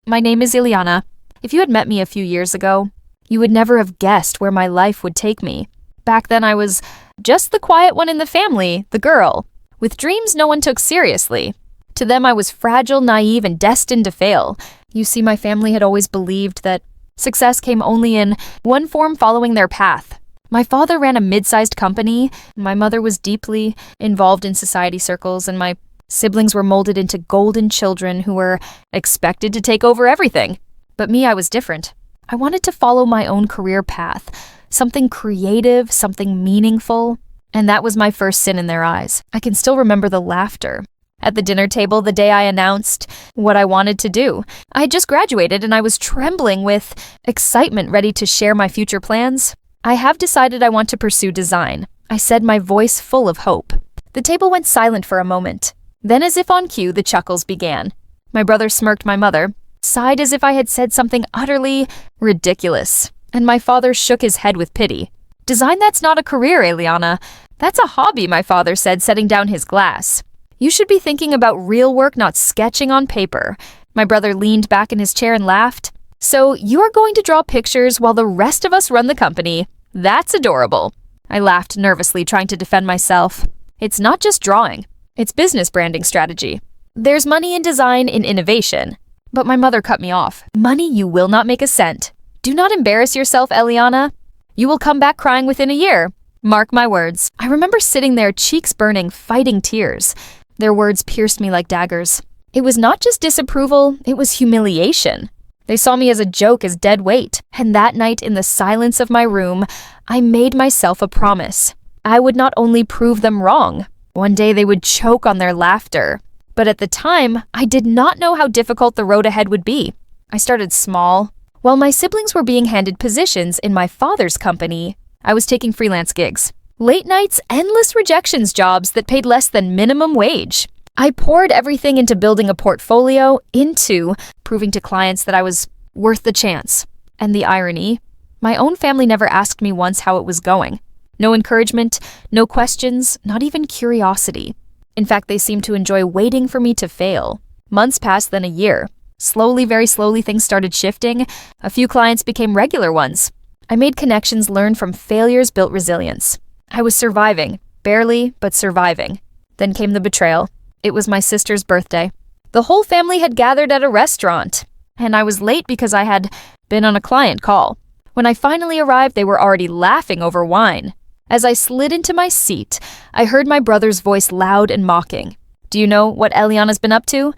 My name is Ileana. If you had met me a few years ago, you would never have guessed where my life would take me. Back then I was just the quiet one in the family, the girl, with dreams no one took seriously. To them I was fragile, naive, and destined to fail. You see, my family had always believed that success came only in one form, following their path. My father ran a mid-sized company, my mother was deeply involved in society circles, and my siblings were molded into golden children who were expected to take over everything. But me, I was different. I wanted to follow my own career path, something creative, something meaningful, and that was my first sin in their eyes. I can still remember the laughter at the dinner table the day I announced what I wanted to do. I had just graduated and I was trembling with excitement, ready to share my future plans. I have decided I want to pursue design, I said, my voice full of hope. The table went silent for a moment. Then, as if on cue, the chuckles began. My brother smirked, my mother sighed as if I had said something utterly ridiculous, and my father shook his head with pity. Design, that's not a career, Ileana. That's a hobby, my father said, setting down his glass. You should be thinking about real work, not sketching on paper. My brother leaned back in his chair and laughed. So you are going to draw pictures while the rest of us run the company. That's adorable. I laughed nervously, trying to defend myself. It's not just drawing. It's business branding strategy. There's money in design, in innovation. But my mother cut me off. Money, you will not make a cent. Do not embarrass yourself, Ileana. You will come back crying within a year. Mark my words. I remember sitting there, cheeks burning, fighting tears. Their words pierced me like daggers. It was not just disapproval, it was humiliation. They saw me as a joke, as dead weight. And that night, in the silence of my room, I made myself a promise. I would not only prove them wrong. One day they would choke on their laughter. But at the time, I did not know how difficult the road ahead would be. I started small. While my siblings were being handed positions in my father's company, I was taking freelance gigs. Late nights, endless rejections jobs that paid less than minimum wage. I poured everything into building a portfolio, into proving to clients that I was worth the chance. And the irony, my own family never asked me once how it was going. No encouragement, no questions, not even curiosity. In fact, they seemed to enjoy waiting for me to fail. Months passed, then a year. Slowly, very slowly, things started shifting. A few clients became regular ones. I made connections, learned from failures, built resilience. I was surviving, barely, but surviving. Then came the betrayal. It was my sister's birthday. The whole family had gathered at a restaurant, and I was late because I had been on a client call. When I finally arrived, they were already laughing over wine. As I slid into my seat, I heard my brother's voice loud and mocking. Do you know what Ileana's been up to?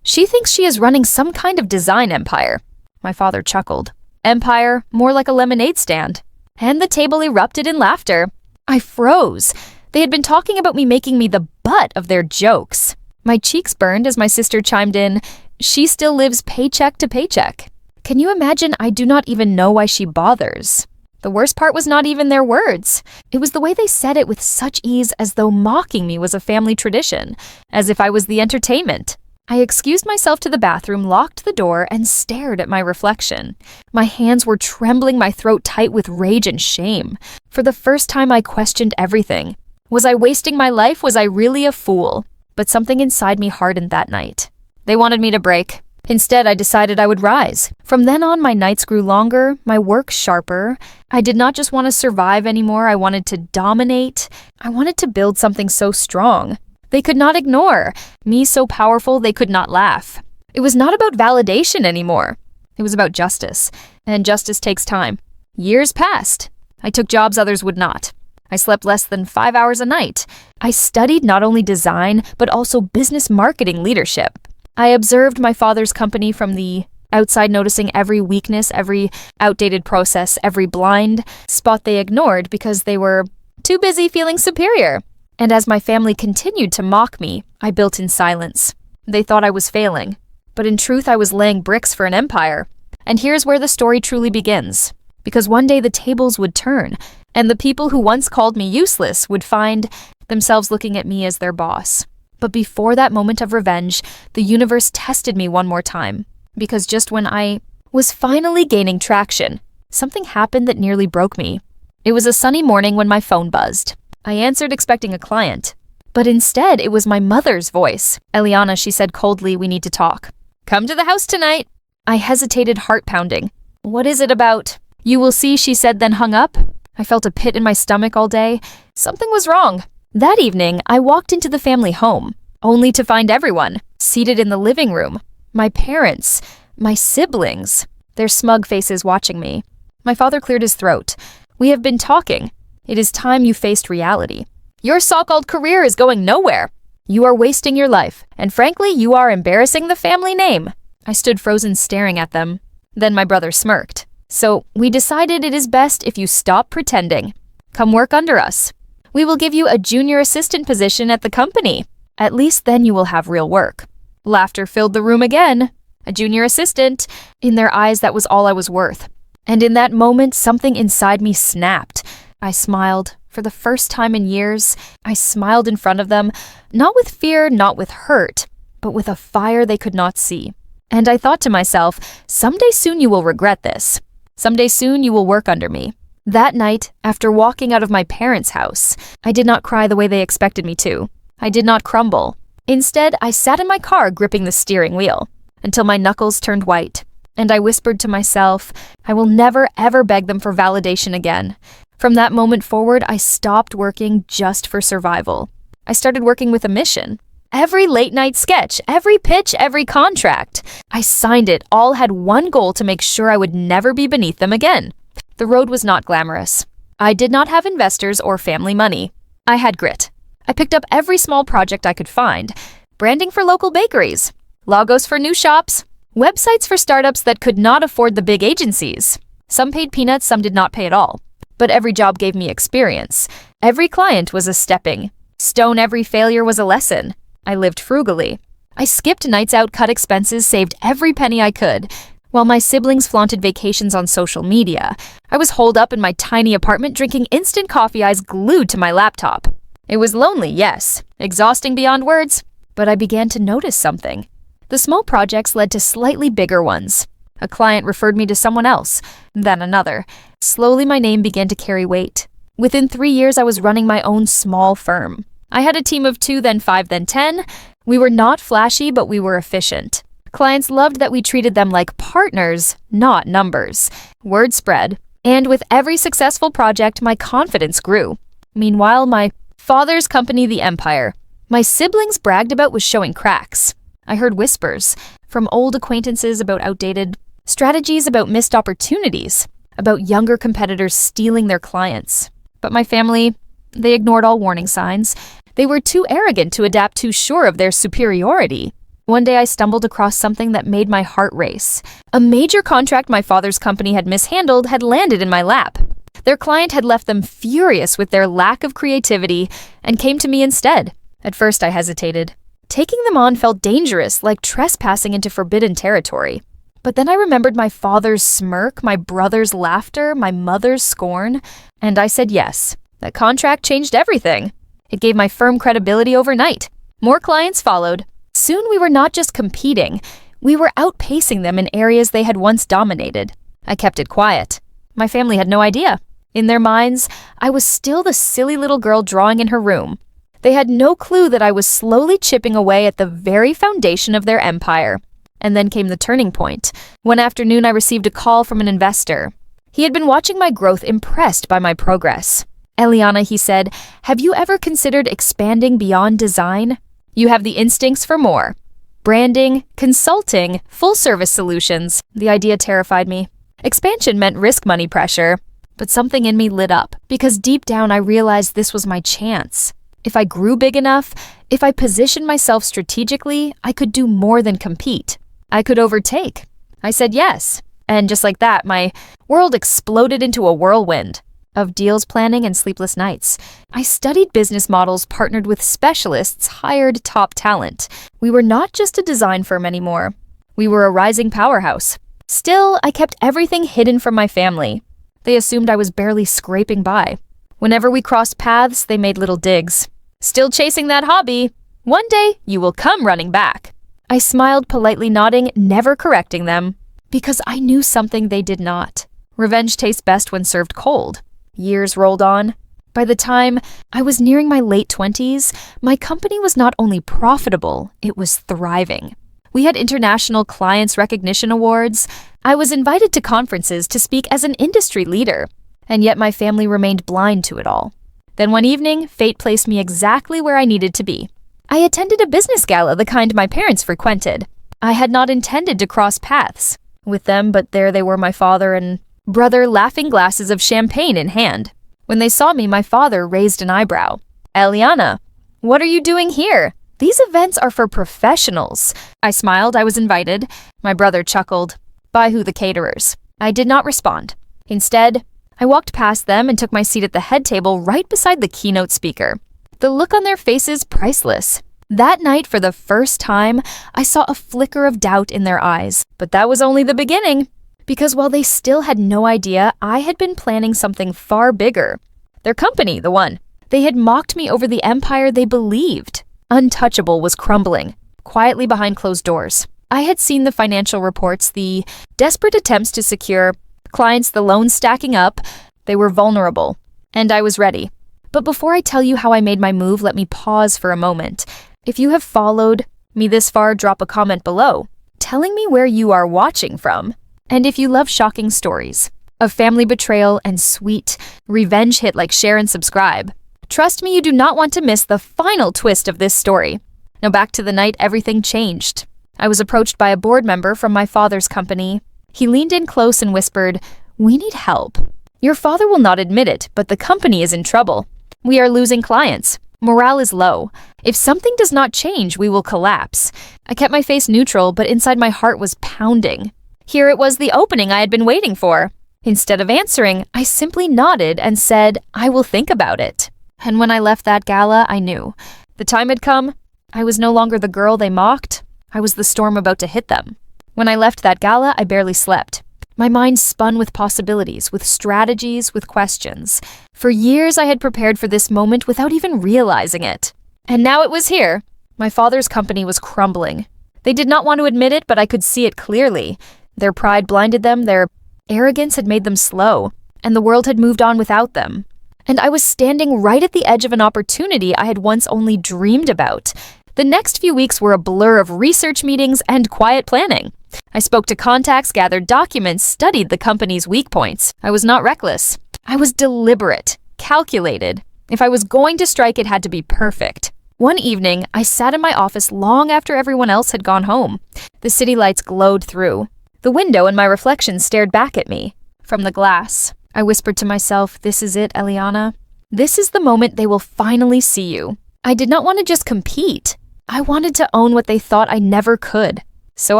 She thinks she is running some kind of design empire. My father chuckled. Empire, more like a lemonade stand. And the table erupted in laughter. I froze. They had been talking about me, making me the butt of their jokes. My cheeks burned as my sister chimed in, she still lives paycheck to paycheck. Can you imagine? I do not even know why she bothers. The worst part was not even their words. It was the way they said it with such ease, as though mocking me was a family tradition, as if I was the entertainment. I excused myself to the bathroom, locked the door, and stared at my reflection. My hands were trembling, my throat tight with rage and shame. For the first time, I questioned everything. Was I wasting my life? Was I really a fool? But something inside me hardened that night. They wanted me to break. Instead, I decided I would rise. From then on, my nights grew longer, my work sharper. I did not just want to survive anymore, I wanted to dominate. I wanted to build something so strong they could not ignore, me so powerful they could not laugh. It was not about validation anymore. It was about justice, and justice takes time. Years passed. I took jobs others would not. I slept less than 5 hours a night. I studied not only design, but also business marketing leadership. I observed my father's company from the outside, noticing every weakness, every outdated process, every blind spot they ignored because they were too busy feeling superior. And as my family continued to mock me, I built in silence. They thought I was failing, but in truth I was laying bricks for an empire. And here's where the story truly begins. Because one day the tables would turn, and the people who once called me useless would find themselves looking at me as their boss. But before that moment of revenge, the universe tested me one more time. Because just when I was finally gaining traction, something happened that nearly broke me. It was a sunny morning when my phone buzzed. I answered expecting a client, but instead it was my mother's voice. Ileana, she said coldly, we need to talk. Come to the house tonight. I hesitated, heart pounding. What is it about? You will see, she said, then hung up. I felt a pit in my stomach all day. Something was wrong. That evening, I walked into the family home, only to find everyone seated in the living room. My parents, my siblings, their smug faces watching me. My father cleared his throat. We have been talking. It is time you faced reality. Your so-called career is going nowhere. You are wasting your life, and frankly, you are embarrassing the family name. I stood frozen, staring at them. Then my brother smirked. So we decided it is best if you stop pretending. Come work under us. We will give you a junior assistant position at the company. At least then you will have real work. Laughter filled the room again. A junior assistant. In their eyes, that was all I was worth. And in that moment, something inside me snapped. I smiled. For the first time in years, I smiled in front of them, not with fear, not with hurt, but with a fire they could not see. And I thought to myself, someday soon you will regret this. Someday soon you will work under me. That night, after walking out of my parents' house, I did not cry the way they expected me to. I did not crumble. Instead, I sat in my car gripping the steering wheel until my knuckles turned white. And I whispered to myself, I will never ever beg them for validation again. From that moment forward, I stopped working just for survival. I started working with a mission. Every late-night sketch, every pitch, every contract. I signed it, all had one goal: to make sure I would never be beneath them again. The road was not glamorous. I did not have investors or family money. I had grit. I picked up every small project I could find. Branding for local bakeries, logos for new shops, websites for startups that could not afford the big agencies. Some paid peanuts, some did not pay at all. But every job gave me experience. Every client was a stepping stone, every failure was a lesson. I lived frugally. I skipped nights out, cut expenses, saved every penny I could. While my siblings flaunted vacations on social media, I was holed up in my tiny apartment drinking instant coffee, eyes glued to my laptop. It was lonely, yes, exhausting beyond words, but I began to notice something. The small projects led to slightly bigger ones. A client referred me to someone else, then another. Slowly my name began to carry weight. Within 3 years, I was running my own small firm. I had a team of 2, then 5, then 10. We were not flashy, but we were efficient. Clients loved that we treated them like partners, not numbers. Word spread, and with every successful project, my confidence grew. Meanwhile, my father's company, the Empire, my siblings bragged about, was showing cracks. I heard whispers from old acquaintances about outdated strategies, about missed opportunities, about younger competitors stealing their clients. But my family, they ignored all warning signs. They were too arrogant to adapt, too sure of their superiority. One day I stumbled across something that made my heart race. A major contract my father's company had mishandled had landed in my lap. Their client had left them furious with their lack of creativity and came to me instead. At first I hesitated. Taking them on felt dangerous, like trespassing into forbidden territory. But then I remembered my father's smirk, my brother's laughter, my mother's scorn, and I said yes. That contract changed everything. It gave my firm credibility overnight. More clients followed. Soon we were not just competing, we were outpacing them in areas they had once dominated. I kept it quiet. My family had no idea. In their minds, I was still the silly little girl drawing in her room. They had no clue that I was slowly chipping away at the very foundation of their empire. And then came the turning point. One afternoon, I received a call from an investor. He had been watching my growth, impressed by my progress. Eliana, he said, have you ever considered expanding beyond design? You have the instincts for more. Branding, consulting, full-service solutions. The idea terrified me. Expansion meant risk money pressure. But something in me lit up, because deep down I realized this was my chance. If I grew big enough, if I positioned myself strategically, I could do more than compete. I could overtake. I said yes. And just like that, my world exploded into a whirlwind of deals, planning, and sleepless nights. I studied business models, partnered with specialists, hired top talent. We were not just a design firm anymore. We were a rising powerhouse. Still, I kept everything hidden from my family. They assumed I was barely scraping by. Whenever we crossed paths, they made little digs. Still chasing that hobby. One day, you will come running back. I smiled, politely nodding, never correcting them, because I knew something they did not. Revenge tastes best when served cold. Years rolled on. By the time I was nearing my late 20s, my company was not only profitable, it was thriving. We had international clients recognition awards. I was invited to conferences to speak as an industry leader, and yet my family remained blind to it all. Then one evening, fate placed me exactly where I needed to be. I attended a business gala, the kind my parents frequented. I had not intended to cross paths with them, but there they were, my father and brother, laughing, glasses of champagne in hand. When they saw me, my father raised an eyebrow. "Eliana, what are you doing here? These events are for professionals." I smiled. I was invited. My brother chuckled. "By who? The caterers?" I did not respond. Instead, I walked past them and took my seat at the head table right beside the keynote speaker. The look on their faces, priceless. That night, for the first time, I saw a flicker of doubt in their eyes. But that was only the beginning, because while they still had no idea, I had been planning something far bigger. Their company, the one. They had mocked me over the empire they believed. Untouchable was crumbling, quietly behind closed doors. I had seen the financial reports, the desperate attempts to secure clients, the loans stacking up. They were vulnerable, and I was ready. But before I tell you how I made my move, let me pause for a moment. If you have followed me this far, drop a comment below, telling me where you are watching from. And if you love shocking stories of family betrayal and sweet revenge, hit like, share, and subscribe. Trust me, you do not want to miss the final twist of this story. Now back to the night everything changed. I was approached by a board member from my father's company. He leaned in close and whispered, "We need help. Your father will not admit it, but the company is in trouble. We are losing clients. Morale is low. If something does not change, we will collapse." I kept my face neutral, but inside my heart was pounding. Here it was, the opening I had been waiting for. Instead of answering, I simply nodded and said, "I will think about it." And when I left that gala, I knew. The time had come. I was no longer the girl they mocked. I was the storm about to hit them. When I left that gala, I barely slept. My mind spun with possibilities, with strategies, with questions. For years, I had prepared for this moment without even realizing it. And now it was here. My father's company was crumbling. They did not want to admit it, but I could see it clearly. Their pride blinded them, their arrogance had made them slow, and the world had moved on without them. And I was standing right at the edge of an opportunity I had once only dreamed about. The next few weeks were a blur of research meetings and quiet planning. I spoke to contacts, gathered documents, studied the company's weak points. I was not reckless. I was deliberate, calculated. If I was going to strike, it had to be perfect. One evening, I sat in my office long after everyone else had gone home. The city lights glowed through. The window and my reflection stared back at me. From the glass, I whispered to myself, "This is it, Eliana. This is the moment they will finally see you." I did not want to just compete. I wanted to own what they thought I never could. So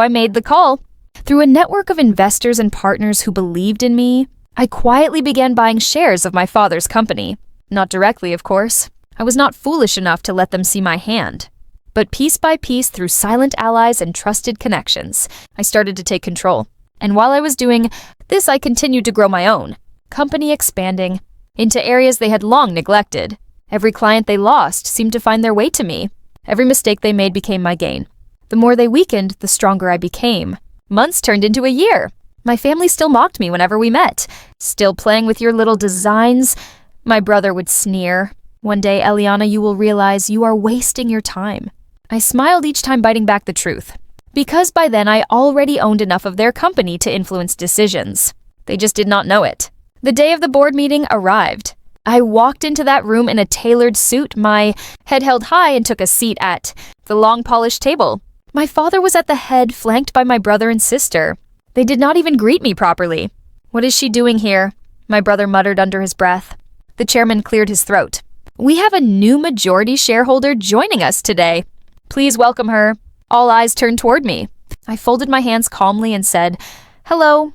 I made the call. Through a network of investors and partners who believed in me, I quietly began buying shares of my father's company. Not directly, of course. I was not foolish enough to let them see my hand. But piece by piece, through silent allies and trusted connections, I started to take control. And while I was doing this, I continued to grow my own company, expanding into areas they had long neglected. Every client they lost seemed to find their way to me. Every mistake they made became my gain. The more they weakened, the stronger I became. Months turned into a year. My family still mocked me whenever we met. "Still playing with your little designs?" My brother would sneer. "One day, Eliana, you will realize you are wasting your time." I smiled each time, biting back the truth. Because by then I already owned enough of their company to influence decisions. They just did not know it. The day of the board meeting arrived. I walked into that room in a tailored suit, my head held high, and took a seat at the long polished table. My father was at the head, flanked by my brother and sister. They did not even greet me properly. "What is she doing here?" my brother muttered under his breath. The chairman cleared his throat. "We have a new majority shareholder joining us today. Please welcome her." All eyes turned toward me. I folded my hands calmly and said, "Hello.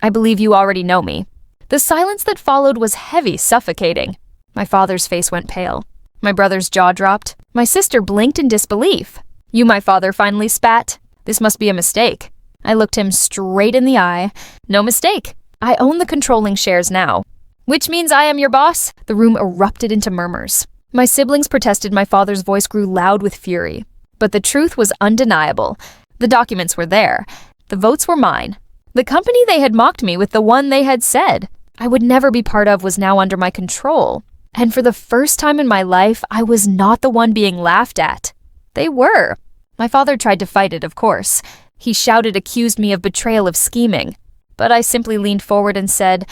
I believe you already know me." The silence that followed was heavy, suffocating. My father's face went pale. My brother's jaw dropped. My sister blinked in disbelief. "You," my father finally spat. "This must be a mistake." I looked him straight in the eye. "No mistake. I own the controlling shares now." "Which means I am your boss?" The room erupted into murmurs. My siblings protested. My father's voice grew loud with fury. But the truth was undeniable. The documents were there. The votes were mine. The company they had mocked me with, the one they had said I would never be part of, was now under my control. And for the first time in my life, I was not the one being laughed at. They were. My father tried to fight it, of course. He shouted, accused me of betrayal, of scheming. But I simply leaned forward and said,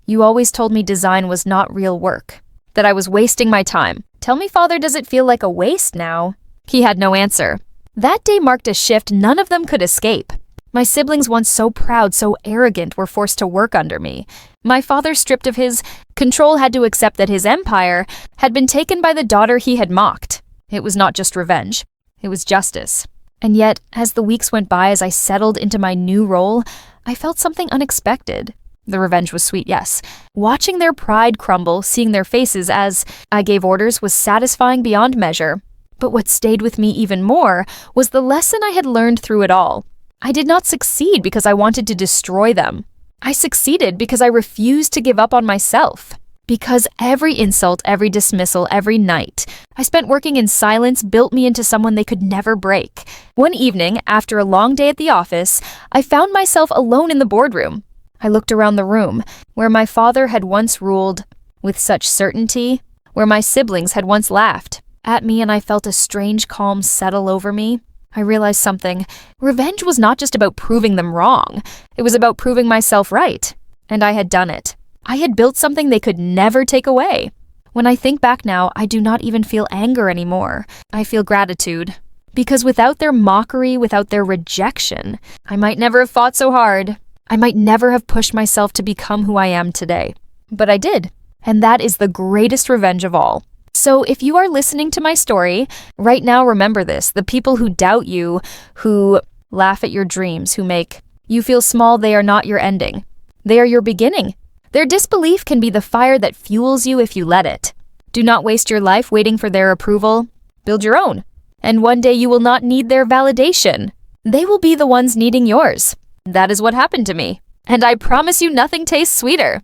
"You always told me design was not real work, that I was wasting my time. Tell me, Father, does it feel like a waste now?" He had no answer. That day marked a shift none of them could escape. My siblings, once so proud, so arrogant, were forced to work under me. My father, stripped of his control, had to accept that his empire had been taken by the daughter he had mocked. It was not just revenge. It was justice. And yet, as the weeks went by, as I settled into my new role, I felt something unexpected. The revenge was sweet, yes. Watching their pride crumble, seeing their faces as I gave orders, was satisfying beyond measure. But what stayed with me even more was the lesson I had learned through it all. I did not succeed because I wanted to destroy them. I succeeded because I refused to give up on myself. Because every insult, every dismissal, every night I spent working in silence built me into someone they could never break. One evening, after a long day at the office, I found myself alone in the boardroom. I looked around the room, where my father had once ruled with such certainty, where my siblings had once laughed at me, and I felt a strange calm settle over me. I realized something. Revenge was not just about proving them wrong. It was about proving myself right. And I had done it. I had built something they could never take away. When I think back now, I do not even feel anger anymore. I feel gratitude. Because without their mockery, without their rejection, I might never have fought so hard. I might never have pushed myself to become who I am today. But I did. And that is the greatest revenge of all. So if you are listening to my story, right now remember this. The people who doubt you, who laugh at your dreams, who make you feel small, they are not your ending. They are your beginning. Their disbelief can be the fire that fuels you if you let it. Do not waste your life waiting for their approval. Build your own. And one day you will not need their validation. They will be the ones needing yours. That is what happened to me. And I promise you nothing tastes sweeter.